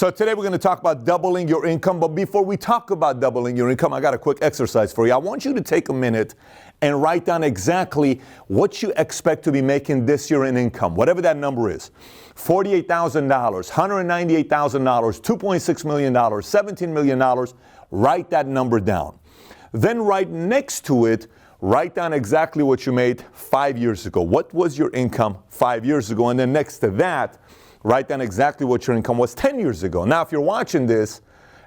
So today we're going to talk about doubling your income. But before we talk about doubling your income, I got a quick exercise for you. I want you to take a minute and write down exactly what you expect to be making this year in income, whatever that number is. $48,000, $198,000, $2.6 million, $17 million. Write that number down. Then right next to it, write down exactly what you made 5 years ago. What was your income 5 years ago? And then next to that, write down exactly what your income was 10 years ago. Now, if you're watching this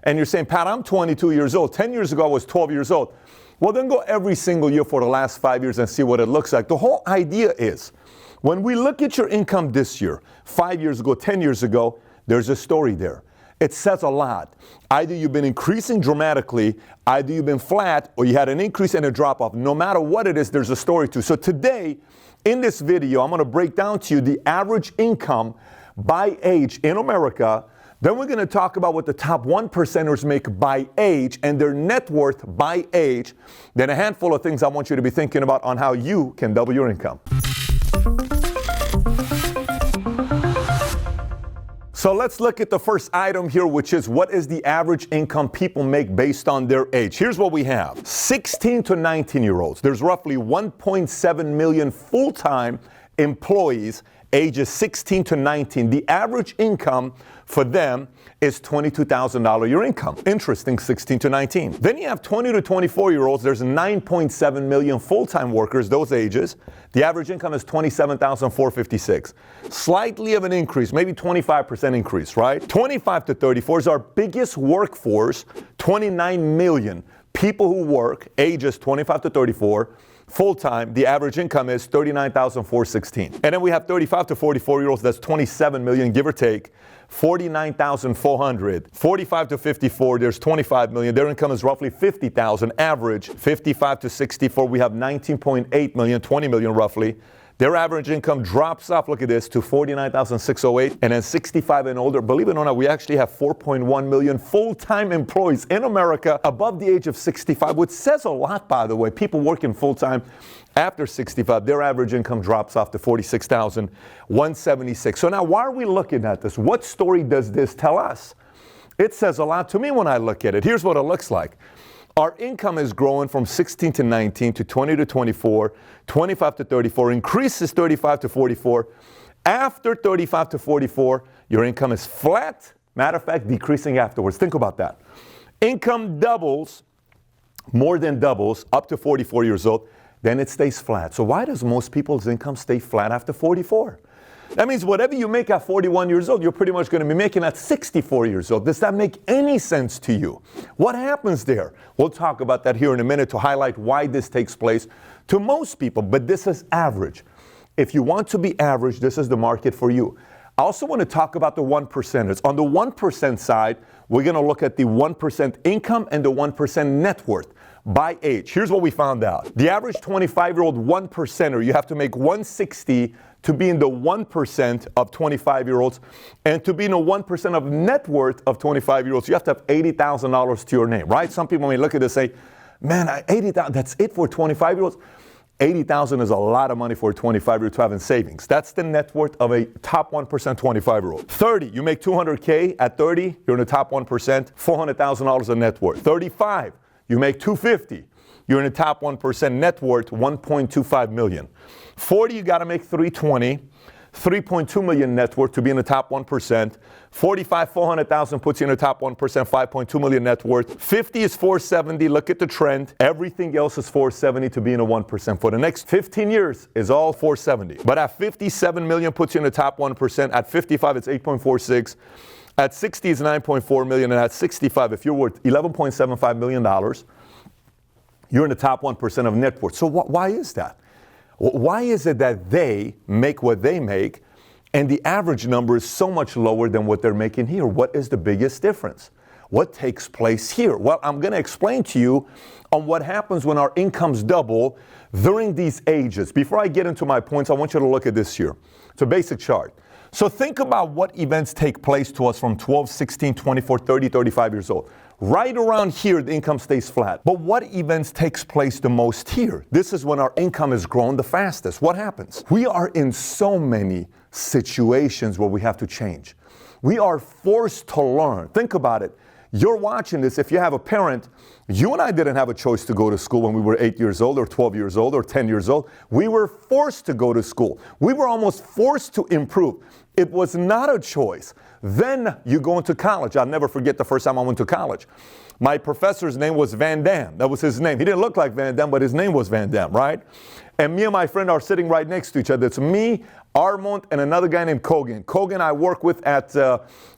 and you're saying, Pat, I'm 22 years old. 10 years ago, I was 12 years old. Well, then go every single year for the last 5 years and see what it looks like. The whole idea is, when we look at your income this year, 5 years ago, 10 years ago, there's a story there. It says a lot. Either you've been increasing dramatically, either you've been flat, or you had an increase and a drop off. No matter what it is, there's a story to. So today, in this video, I'm going to break down to you the average income by age in America. Then we're going to talk about what the top 1%ers make by age and their net worth by age. Then a handful of things I want you to be thinking about on how you can double your income. So let's look at the first item here, which is what is the average income people make based on their age. Here's what we have. 16 to 19-year-olds. There's roughly 1.7 million full-time employees ages 16 to 19. The average income for them is $22,000 your income. Interesting, 16 to 19. Then you have 20 to 24-year-olds. There's 9.7 million full-time workers, those ages. The average income is $27,456. Slightly of an increase, maybe 25% increase, right? 25 to 34 is our biggest workforce, 29 million people who work, ages 25 to 34. Full-time, the average income is $39,416. And then we have 35 to 44-year-olds, that's 27 million, give or take, $49,400. 45 to 54, there's 25 million. Their income is roughly $50,000 average. 55 to 64, we have 19.8 million, 20 million roughly. Their average income drops off, look at this, to $49,608. And then 65 and older, believe it or not, we actually have 4.1 million full-time employees in America above the age of 65, which says a lot, by the way. People working full-time after 65, their average income drops off to $46,176. So now, why are we looking at this? What story does this tell us? It says a lot to me when I look at it. Here's what it looks like. Our income is growing from 16 to 19 to 20 to 24, 25 to 34, increases 35 to 44. After 35 to 44, your income is flat. Matter of fact, decreasing afterwards. Think about that. Income doubles, more than doubles, up to 44 years old. Then it stays flat. So why does most people's income stay flat after 44? That means whatever you make at 41 years old, you're pretty much going to be making at 64 years old. Does that make any sense to you? What happens there? We'll talk about that here in a minute to highlight why this takes place to most people, but this is average. If you want to be average, this is the market for you. I also want to talk about the 1%ers. On the 1% side, we're going to look at the 1% income and the 1% net worth by age. Here's what we found out. The average 25-year-old 1%er, you have to make 160 to be in the 1% of 25-year-olds, and to be in the 1% of net worth of 25-year-olds, you have to have $80,000 to your name, right? Some people may look at this and say, man, $80,000, that's it for 25-year-olds? $80,000 is a lot of money for a 25-year-old to have in savings. That's the net worth of a top 1% 25-year-old. 30, you make $200K at 30, you're in the top 1%, $400,000 of net worth. 35, you make $250,000. You're in the top 1%, net worth $1.25 million. 40, you got to make $320,000, $3.2 million net worth to be in the top 1%. 45, $400,000 puts you in the top 1%, $5.2 million net worth. 50 is $470,000. Look at the trend. Everything else is $470,000 to be in the 1%. For the next 15 years is all $470,000. But at 57 million puts you in the top 1%. At 55, it's $8.46. At 60, it's $9.4 million. And at 65, if you're worth $11.75 million, you're in the top 1% of net worth. So why is that? Why is it that they make what they make and the average number is so much lower than what they're making here? What is the biggest difference? What takes place here? Well, I'm going to explain to you on what happens when our incomes double during these ages. Before I get into my points, I want you to look at this here. It's a basic chart. So think about what events take place to us from 12, 16, 24, 30, 35 years old. Right around here, the income stays flat. But what events takes place the most here? This is when our income is growing the fastest. What happens? We are in so many situations where we have to change. We are forced to learn. Think about it. You're watching this. If you have a parent, you and I didn't have a choice to go to school when we were 8 years old or 12 years old or 10 years old. We were forced to go to school. We were almost forced to improve. It was not a choice. Then you go into college. I'll never forget the first time I went to college. My professor's name was Van Damme. That was his name. He didn't look like Van Damme, but his name was Van Damme, right? And me and my friend are sitting right next to each other. It's me, Armand, and another guy named Kogan. Kogan I worked with at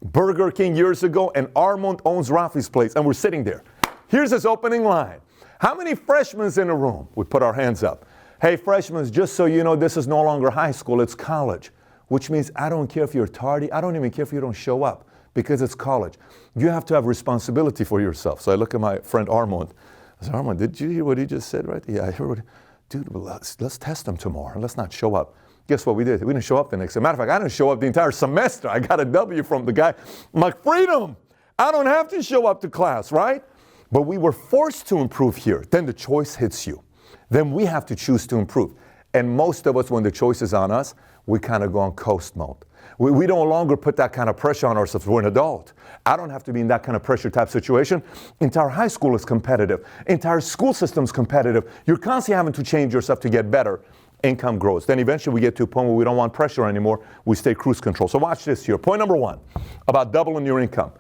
Burger King years ago, and Armand owns Rafi's place, and we're sitting there. Here's his opening line. How many freshmen in the room? We put our hands up. Hey, freshmen, just so you know, this is no longer high school, it's college. Which means I don't care if you're tardy. I don't even care if you don't show up, because it's college. You have to have responsibility for yourself. So I look at my friend Armand. I said, Armand, did you hear what he just said right there? Yeah, I heard. Dude, let's test him tomorrow. Let's not show up. Guess what we did? We didn't show up the next day. Matter of fact, I didn't show up the entire semester. I got a W from the guy. I'm like, freedom. I don't have to show up to class, right? But we were forced to improve here. Then the choice hits you. Then we have to choose to improve. And most of us, when the choice is on us, we kind of go on coast mode. We no longer put that kind of pressure on ourselves. We're an adult. I don't have to be in that kind of pressure type situation. Entire high school is competitive. Entire school system is competitive. You're constantly having to change yourself to get better. Income grows. Then eventually we get to a point where we don't want pressure anymore. We stay cruise control. So watch this here. Point number one about doubling your income.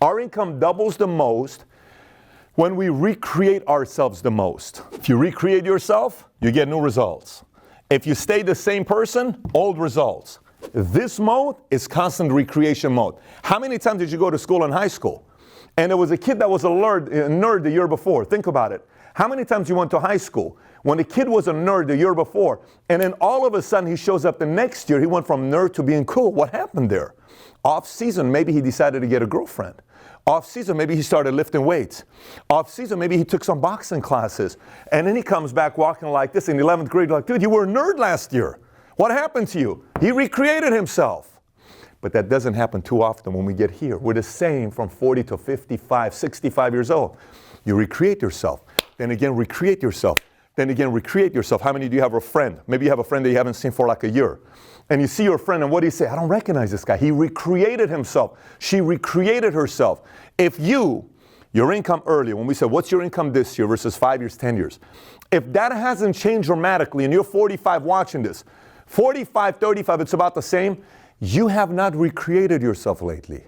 Our income doubles the most when we recreate ourselves the most. If you recreate yourself, you get new results. If you stay the same person, old results. This mode is constant recreation mode. How many times did you go to school in high school? And there was a kid that was a nerd the year before. Think about it. How many times you went to high school when the kid was a nerd the year before, and then all of a sudden he shows up the next year, he went from nerd to being cool. What happened there? Off season, maybe he decided to get a girlfriend. Off season, maybe he started lifting weights. Off season, maybe he took some boxing classes. And then he comes back walking like this in 11th grade, like, dude, you were a nerd last year. What happened to you? He recreated himself. But that doesn't happen too often when we get here. We're the same from 40 to 55, 65 years old. You recreate yourself. Then again, recreate yourself. Then again, recreate yourself. How many do you have a friend? Maybe you have a friend that you haven't seen for like a year. And you see your friend, and what do you say? I don't recognize this guy. He recreated himself. She recreated herself. If your income earlier, when we said, what's your income this year versus 5 years, 10 years? If that hasn't changed dramatically, and you're 45 watching this, 45, 35, it's about the same, you have not recreated yourself lately.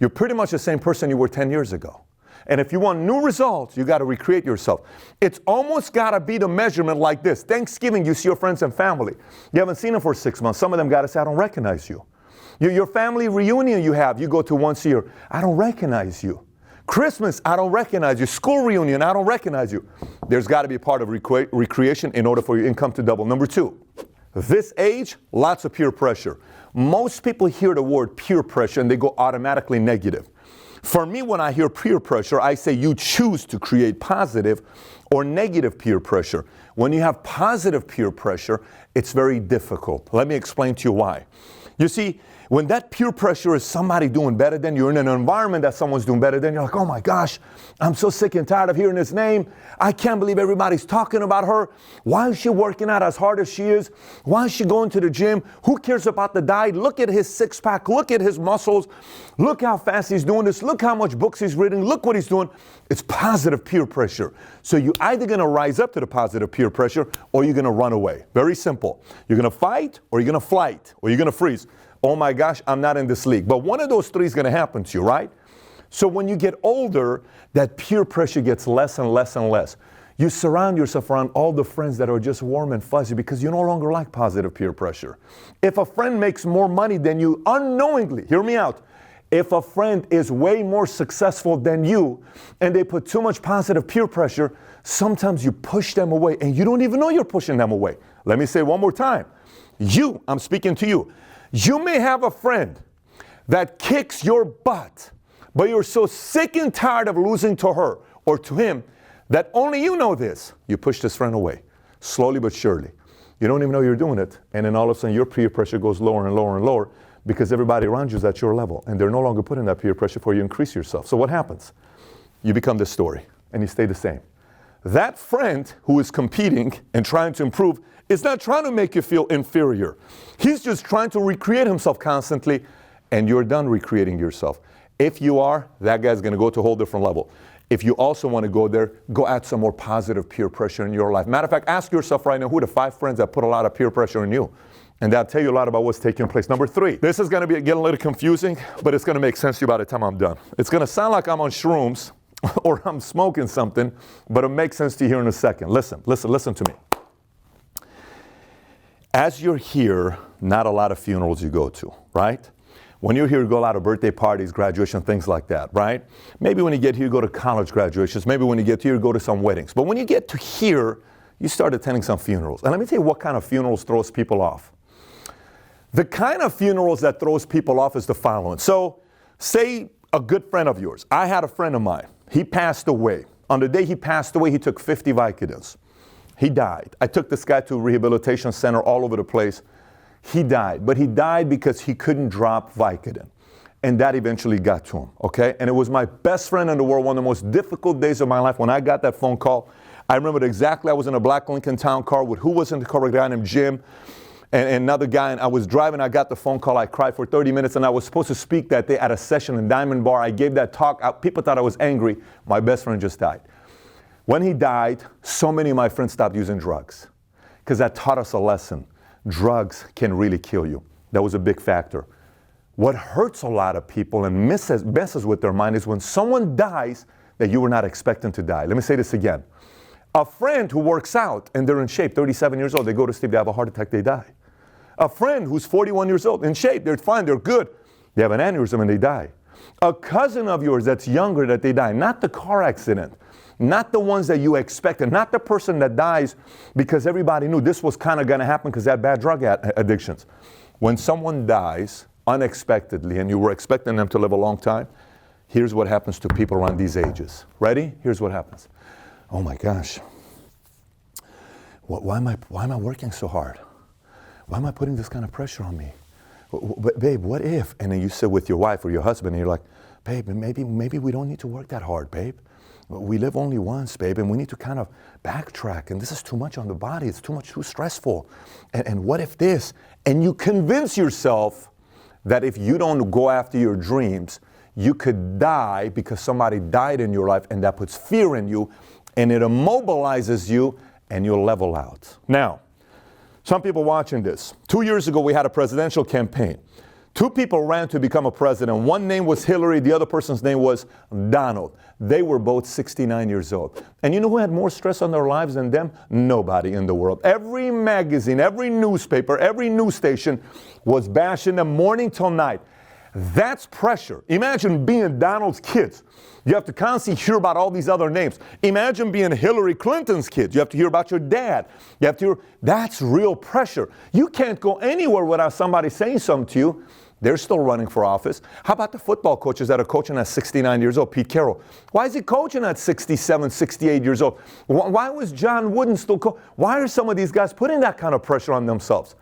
You're pretty much the same person you were 10 years ago. And if you want new results, you got to recreate yourself. It's almost got to be the measurement like this. Thanksgiving, you see your friends and family. You haven't seen them for 6 months. Some of them got to say, I don't recognize you. Your family reunion you go to once a year. I don't recognize you. Christmas, I don't recognize you. School reunion, I don't recognize you. There's got to be a part of recreation in order for your income to double. Number two, this age, lots of peer pressure. Most people hear the word peer pressure and they go automatically negative. For me, when I hear peer pressure, I say you choose to create positive or negative peer pressure. When you have positive peer pressure, it's very difficult. Let me explain to you why. You see, when that peer pressure is somebody doing better than you, in an environment that someone's doing better than you, you're like, oh my gosh, I'm so sick and tired of hearing his name. I can't believe everybody's talking about her. Why is she working out as hard as she is? Why is she going to the gym? Who cares about the diet? Look at his six-pack. Look at his muscles. Look how fast he's doing this. Look how much books he's reading. Look what he's doing. It's positive peer pressure. So you're either going to rise up to the positive peer pressure or you're going to run away. Very simple. You're going to fight or you're going to flight or you're going to freeze. Oh my gosh, I'm not in this league. But one of those three is going to happen to you, right? So when you get older, that peer pressure gets less and less and less. You surround yourself around all the friends that are just warm and fuzzy because you no longer like positive peer pressure. If a friend makes more money than you unknowingly, hear me out, if a friend is way more successful than you and they put too much positive peer pressure, sometimes you push them away and you don't even know you're pushing them away. Let me say it one more time. I'm speaking to you. You may have a friend that kicks your butt, but you're so sick and tired of losing to her or to him that only you know this. You push this friend away, slowly but surely. You don't even know you're doing it, and then all of a sudden your peer pressure goes lower and lower and lower because everybody around you is at your level, and they're no longer putting that peer pressure for you to increase yourself. So what happens? You become this story, and you stay the same. That friend who is competing and trying to improve is not trying to make you feel inferior. He's just trying to recreate himself constantly, and you're done recreating yourself. If you are, that guy's going to go to a whole different level. If you also want to go there, go add some more positive peer pressure in your life. Matter of fact, ask yourself right now, who are the 5 friends that put a lot of peer pressure on you? And that'll tell you a lot about what's taking place. Number 3, this is going to get a little confusing, but it's going to make sense to you by the time I'm done. It's going to sound like I'm on shrooms or I'm smoking something, but it'll make sense to you here in a second. Listen to me. As you're here, not a lot of funerals you go to, right? When you're here, you go a lot of birthday parties, graduation, things like that, right? Maybe when you get here, you go to college graduations. Maybe when you get here, you go to some weddings. But when you get to here, you start attending some funerals. And let me tell you what kind of funerals throws people off. The kind of funerals that throws people off is the following. So, say a good friend of yours. I had a friend of mine. He passed away. On the day he passed away, he took 50 Vicodins. He died. I took this guy to a rehabilitation center all over the place. He died. But he died because he couldn't drop Vicodin. And that eventually got to him, okay? And it was my best friend in the world, one of the most difficult days of my life. When I got that phone call, I remember exactly. I was in a black Lincoln Town car with who was in the car, a guy named Jim, and another guy, and I was driving, I got the phone call, I cried for 30 minutes, and I was supposed to speak that day at a session in Diamond Bar. I gave that talk, people thought I was angry. My best friend just died. When he died, so many of my friends stopped using drugs, because that taught us a lesson. Drugs can really kill you. That was a big factor. What hurts a lot of people and messes with their mind is when someone dies that you were not expecting to die. Let me say this again. A friend who works out and they're in shape, 37 years old, they go to sleep, they have a heart attack, they die. A friend who's 41 years old, in shape, they're fine, they're good. They have an aneurysm and they die. A cousin of yours that's younger that they die, not the car accident, not the ones that you expected, not the person that dies because everybody knew this was kind of going to happen because they had bad drug addictions. When someone dies unexpectedly and you were expecting them to live a long time, here's what happens to people around these ages. Ready? Here's what happens. Oh my gosh. Why am I working so hard? Why am I putting this kind of pressure on me? But babe, what if? And then you sit with your wife or your husband and you're like, babe, maybe we don't need to work that hard, babe. We live only once, babe, and we need to kind of backtrack. And this is too much on the body. It's too stressful. And what if this? And you convince yourself that if you don't go after your dreams, you could die because somebody died in your life, and that puts fear in you, and it immobilizes you, and you'll level out. Now, some people watching this. 2 years ago, we had a presidential campaign. 2 people ran to become a president. One name was Hillary. The other person's name was Donald. They were both 69 years old. And you know who had more stress on their lives than them? Nobody in the world. Every magazine, every newspaper, every news station was bashing them morning till night. That's pressure. Imagine being Donald's kids. You have to constantly hear about all these other names. Imagine being Hillary Clinton's kids. You have to hear about your dad. You have to hear, that's real pressure. You can't go anywhere without somebody saying something to you. They're still running for office. How about the football coaches that are coaching at 69 years old? Pete Carroll. Why is he coaching at 67, 68 years old? Why was John Wooden still coaching? Why are some of these guys putting that kind of pressure on themselves?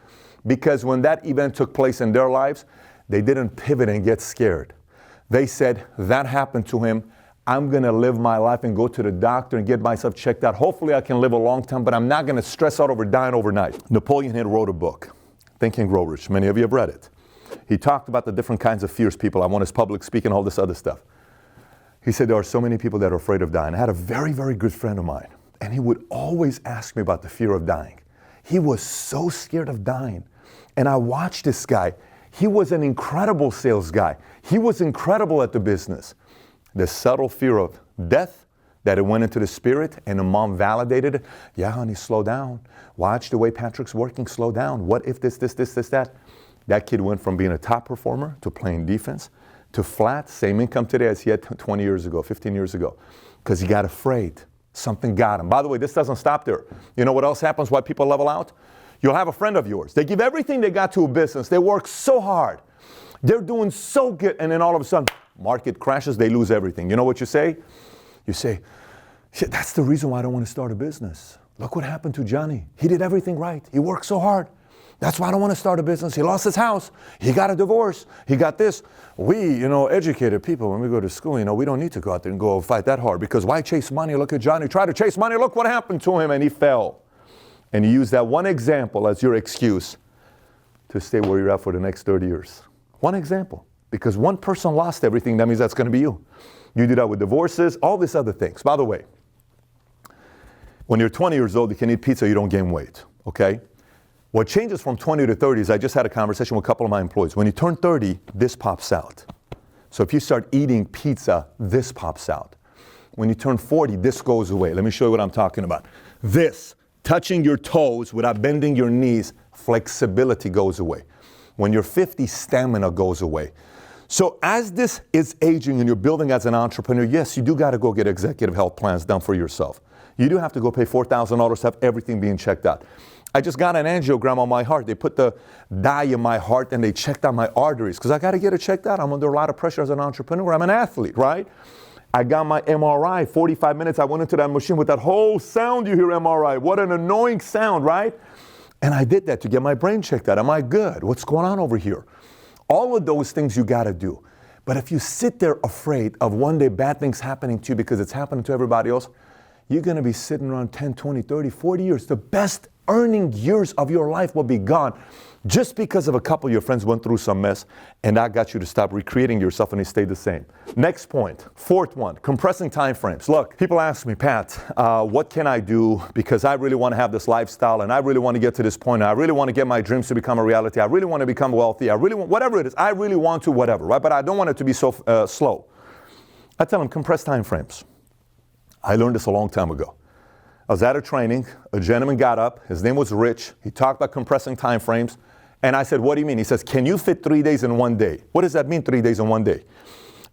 Because when that event took place in their lives, they didn't pivot and get scared. They said, that happened to him. I'm going to live my life and go to the doctor and get myself checked out. Hopefully I can live a long time, but I'm not going to stress out over dying overnight. Napoleon Hill wrote a book, Think and Grow Rich. Many of you have read it. He talked about the different kinds of fears people have. One is public speaking, all this other stuff. He said there are so many people that are afraid of dying. I had a very, very good friend of mine, and he would always ask me about the fear of dying. He was so scared of dying. And I watched this guy. He was an incredible sales guy. He was incredible at the business. The subtle fear of death, that it went into the spirit, and the mom validated it. Yeah, honey, slow down. Watch the way Patrick's working, slow down. What if this, that? That kid went from being a top performer to playing defense to flat, same income today as he had 20 years ago, 15 years ago, because he got afraid. Something got him. By the way, this doesn't stop there. You know what else happens? Why people level out? You'll have a friend of yours. They give everything they got to a business. They work so hard. They're doing so good, and then all of a sudden, market crashes, they lose everything. You know what you say? You say, that's the reason why I don't want to start a business. Look what happened to Johnny. He did everything right. He worked so hard. That's why I don't want to start a business. He lost his house. He got a divorce. He got this. We, educated people, when we go to school, we don't need to go out there and go fight that hard, because why chase money? Look at Johnny. Try to chase money. Look what happened to him, and he fell. And you use that one example as your excuse to stay where you're at for the next 30 years. One example. Because one person lost everything, that means that's going to be you. You do that with divorces, all these other things. By the way, when you're 20 years old, you can eat pizza, you don't gain weight, okay? What changes from 20 to 30 is I just had a conversation with a couple of my employees. When you turn 30, this pops out. So if you start eating pizza, this pops out. When you turn 40, this goes away. Let me show you what I'm talking about. This, touching your toes without bending your knees, flexibility goes away. When you're 50, stamina goes away. So as this is aging and you're building as an entrepreneur, yes, you do got to go get executive health plans done for yourself. You do have to go pay $4,000 to have everything being checked out. I just got an angiogram on my heart. They put the dye in my heart and they checked out my arteries because I got to get it checked out. I'm under a lot of pressure as an entrepreneur. I'm an athlete, right? I got my MRI, 45 minutes. I went into that machine with that whole sound you hear MRI. What an annoying sound, right? And I did that to get my brain checked out. Am I good? What's going on over here? All of those things you got to do. But if you sit there afraid of one day bad things happening to you because it's happening to everybody else, you're going to be sitting around 10, 20, 30, 40 years. The best earning years of your life will be gone just because of a couple of your friends went through some mess and that got you to stop recreating yourself and you stayed the same. Next point, fourth one, compressing time frames. Look, people ask me, Pat, what can I do because I really want to have this lifestyle and I really want to get to this point. I really want to get my dreams to become a reality. I really want to become wealthy. I really want, whatever it is, I really want to whatever, right? But I don't want it to be so slow. I tell them, compress time frames. I learned this a long time ago. I was at a training, a gentleman got up, his name was Rich, he talked about compressing time frames, and I said, what do you mean? He says, can you fit 3 days in 1 day? What does that mean, 3 days in 1 day?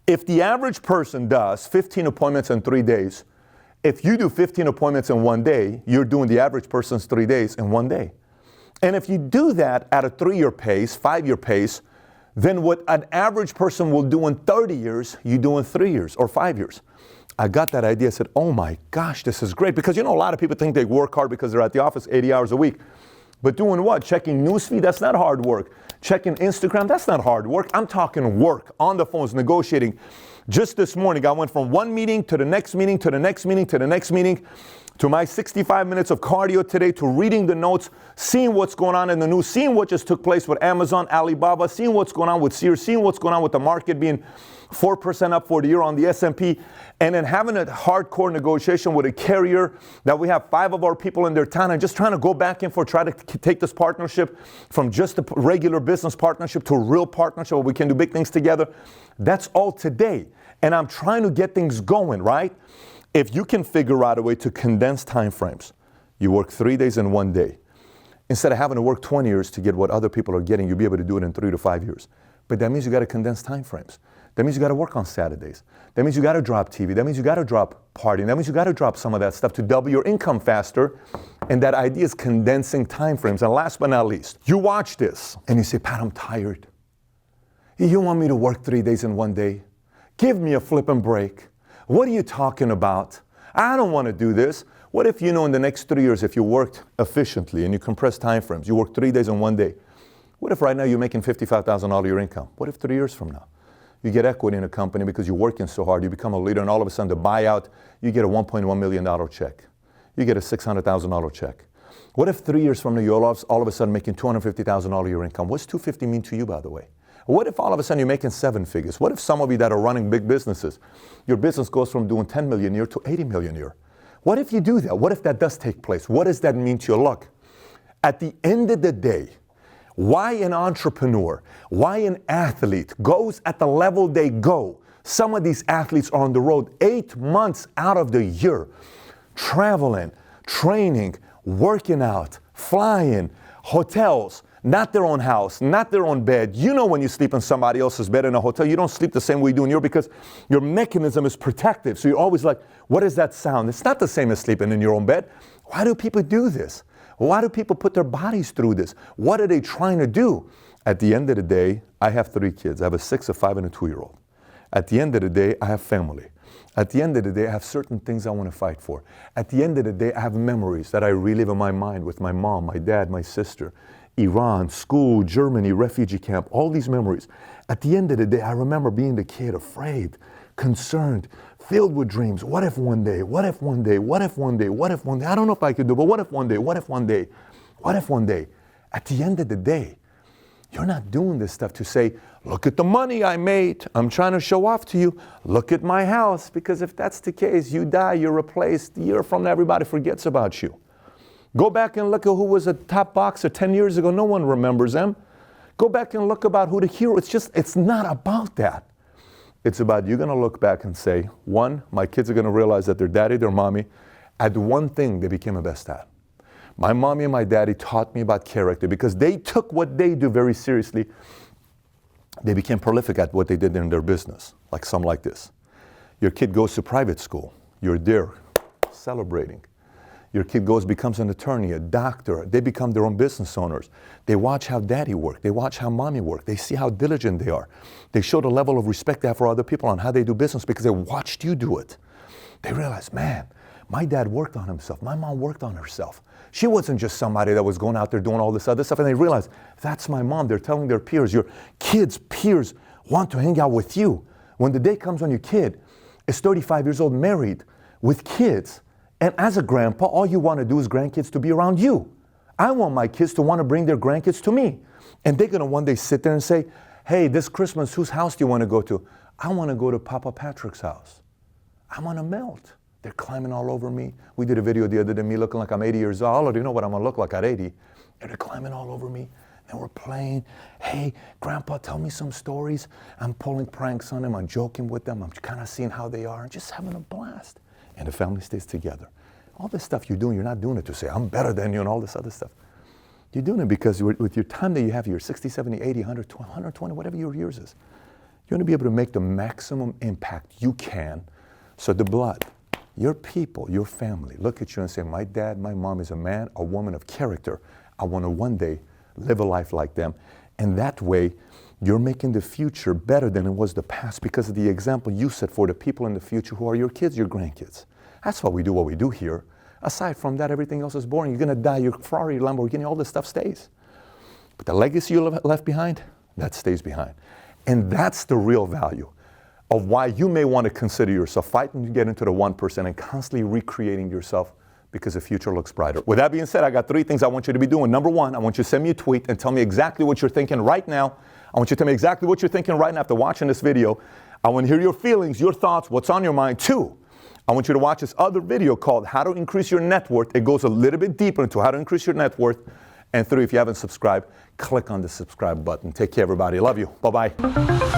If the average person does 15 appointments in 3 days, if you do 15 appointments in 1 day, you're doing the average person's 3 days in 1 day. And if you do that at a 3-year pace, 5-year pace, then what an average person will do in 30 years, you do in 3 years or 5 years. I got that idea. I said, oh my gosh, this is great. Because, you know, a lot of people think they work hard because they're at the office 80 hours a week. But doing what? Checking newsfeed, that's not hard work. Checking Instagram, that's not hard work. I'm talking work, on the phones, negotiating. Just this morning, I went from one meeting to the next meeting, to the next meeting, to the next meeting, to my 65 minutes of cardio today, to reading the notes, seeing what's going on in the news, seeing what just took place with Amazon, Alibaba, seeing what's going on with Sears, seeing what's going on with the market being 4% up for the year on the S&P, and then having a hardcore negotiation with a carrier that we have 5 of our people in their town and just trying to go back and forth, try to take this partnership from just a regular business partnership to a real partnership where we can do big things together. That's all today. And I'm trying to get things going, right? If you can figure out a way to condense time frames, you work 3 days in 1 day. Instead of having to work 20 years to get what other people are getting, you'll be able to do it in 3 to 5 years. But that means you got to condense time frames. That means you got to work on Saturdays. That means you got to drop TV. That means you got to drop partying. That means you got to drop some of that stuff to double your income faster. And that idea is condensing time frames. And last but not least, you watch this and you say, Pat, I'm tired. You want me to work 3 days in 1 day? Give me a flipping break. What are you talking about? I don't want to do this. What if you know in the next 3 years, if you worked efficiently and you compress time frames, you work 3 days in 1 day? What if right now you're making $55,000 your income? What if 3 years from now? You get equity in a company because you're working so hard, you become a leader, and all of a sudden the buyout, you get a $1.1 million check. You get a $600,000 check. What if 3 years from now you're all of a sudden making $250,000 your income? What's $250 mean to you, by the way? What if all of a sudden you're making 7 figures? What if some of you that are running big businesses, your business goes from doing 10 million a year to 80 million a year? What if you do that? What if that does take place? What does that mean to your luck? At the end of the day, why an entrepreneur, why an athlete goes at the level they go? Some of these athletes are on the road 8 months out of the year, traveling, training, working out, flying, hotels, not their own house, not their own bed. You know when you sleep in somebody else's bed in a hotel, you don't sleep the same way you do in yours because your mechanism is protective. So you're always like, what is that sound? It's not the same as sleeping in your own bed. Why do people do this? Why do people put their bodies through this? What are they trying to do? At the end of the day, I have 3 kids. I have a 6, a 5, and a 2-year-old. At the end of the day, I have family. At the end of the day, I have certain things I want to fight for. At the end of the day, I have memories that I relive in my mind with my mom, my dad, my sister, Iran, school, Germany, refugee camp, all these memories. At the end of the day, I remember being the kid, afraid, concerned, filled with dreams. What if one day? What if one day? What if one day? What if one day? I don't know if I could do, but what if one day? What if one day? What if one day? At the end of the day, You're not doing this stuff to say, look at the money I made. I'm trying to show off to you. Look at my house. Because if that's the case, you die, you're replaced. A year from now, everybody forgets about you. Go back and look at who was a top boxer 10 years ago. No one remembers them. Go back and look about who the hero. It's not about that. It's about you're going to look back and say, one, my kids are going to realize that their daddy, their mommy, at one thing they became the best at. My mommy and my daddy taught me about character because they took what they do very seriously. They became prolific at what they did in their business, like some like this. Your kid goes to private school. You're there celebrating. Your kid becomes an attorney, a doctor. They become their own business owners. They watch how daddy worked. They watch how mommy worked. They see how diligent they are. They show the level of respect they have for other people on how they do business because they watched you do it. They realize, man, my dad worked on himself. My mom worked on herself. She wasn't just somebody that was going out there doing all this other stuff. And they realize, that's my mom. They're telling their peers, your kids' peers want to hang out with you. When the day comes when your kid is 35 years old, married, with kids, and as a grandpa, all you want to do is grandkids to be around you. I want my kids to want to bring their grandkids to me. And they're going to one day sit there and say, hey, this Christmas, whose house do you want to go to? I want to go to Papa Patrick's house. I want to melt. They're climbing all over me. We did a video the other day, me looking like I'm 80 years old. I already know what I'm going to look like at 80. And they're climbing all over me. And we're playing. Hey, Grandpa, tell me some stories. I'm pulling pranks on them. I'm joking with them. I'm kind of seeing how they are and just having a blast. And the family stays together. All this stuff you're doing, you're not doing it to say, I'm better than you and all this other stuff. You're doing it because with your time that you have, your 60, 70, 80, 100, 120, whatever your years is, you're going to be able to make the maximum impact you can. So the blood, your people, your family, look at you and say, my dad, my mom is a man, a woman of character. I want to one day live a life like them. And that way, you're making the future better than it was the past because of the example you set for the people in the future who are your kids, your grandkids. That's why we do what we do here. Aside from that, everything else is boring. You're going to die. Your Ferrari, Lamborghini, all this stuff stays. But the legacy you left behind, that stays behind. And that's the real value of why you may want to consider yourself fighting to get into the 1% and constantly recreating yourself because the future looks brighter. With that being said, I got 3 things I want you to be doing. Number 1, I want you to send me a tweet and tell me exactly what you're thinking right now. I want you to tell me exactly what you're thinking right now after watching this video. I want to hear your feelings, your thoughts, what's on your mind. 2, I want you to watch this other video called How to Increase Your Net Worth. It goes a little bit deeper into how to increase your net worth. And 3, if you haven't subscribed, click on the subscribe button. Take care, everybody. Love you. Bye-bye.